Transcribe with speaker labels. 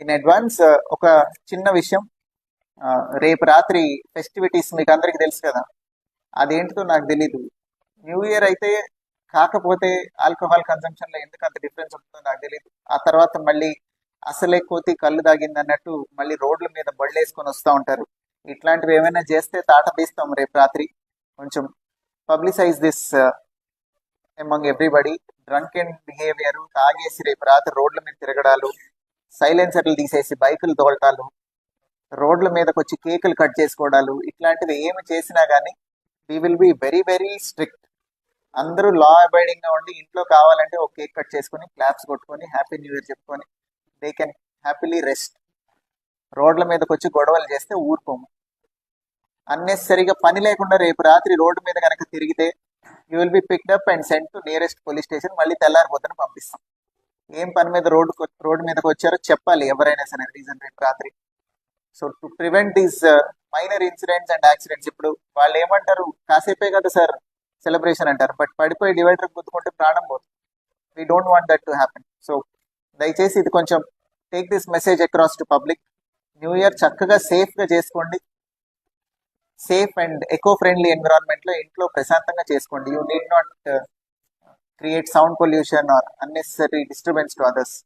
Speaker 1: In advance ఒక చిన్న విషయం. రేపు రాత్రి ఫెస్టివిటీస్ మీకు అందరికి తెలుసు కదా, అదేంటిదో నాకు తెలీదు. న్యూ ఇయర్ అయితే కాకపోతే ఆల్కహాల్ కన్సంప్షన్ లో ఎందుకు అంత డిఫరెన్స్ ఉంటుందో నాకు తెలియదు. ఆ తర్వాత మళ్ళీ అసలే కోతి కళ్ళు దాగింది అన్నట్టు మళ్ళీ రోడ్ల మీద బళ్ళు వేసుకొని వస్తూ ఉంటారు. ఇట్లాంటివి ఏమైనా చేస్తే తాట తీస్తాం రేపు రాత్రి. కొంచెం publicise this among everybody. Drunk and behaviour, తాగేసి రేపు రాత్రి రోడ్ల మీద తిరగడాలు, సైలెన్సర్లు తీసేసి బైకులు తోలటాలు, రోడ్ల మీదకి వచ్చి కేకులు కట్ చేసుకోవడాలు, ఇట్లాంటివి ఏమి చేసినా కానీ we will be very very strict. అందరూ లా అబైడింగ్ గా ఉండి ఇంట్లో కావాలంటే ఒక కేక్ కట్ చేసుకొని క్లాప్స్ కొట్టుకొని హ్యాపీ న్యూ ఇయర్ చెప్పుకొని దే కెన్ హ్యాపీలీ రెస్ట్. రోడ్ల మీదకి వచ్చి గొడవలు చేస్తే ఊరుకోము. అన్నెసరిగా పని లేకుండా రేపు రాత్రి రోడ్డు మీద కనుక తిరిగితే you will be picked up and sent to nearest police station. మళ్ళీ తెల్లారిపోతని పంపిస్తాం. ఏం పని మీద రోడ్డు మీదకి వచ్చారో చెప్పాలి ఎవరైనా సరే రీజన్ రేపు రాత్రి. So to prevent these minor incidents and accidents. ఇప్పుడు వాళ్ళు ఏమంటారు, కాసేపే కదా సార్ సెలబ్రేషన్ అంటారు, బట్ పడిపోయి డివైడర్ గుద్దుకుంటే ప్రాణం పోతుంది. We don't want that to happen. So దయచేసి ఇది కొంచెం take this message across to public. New year చక్కగా సేఫ్గా చేసుకోండి. సేఫ్ అండ్ ఎకో ఫ్రెండ్లీ ఎన్విరాన్మెంట్లో ఇంట్లో ప్రశాంతంగా చేసుకోండి. You need not create sound pollution or unnecessary disturbance to others.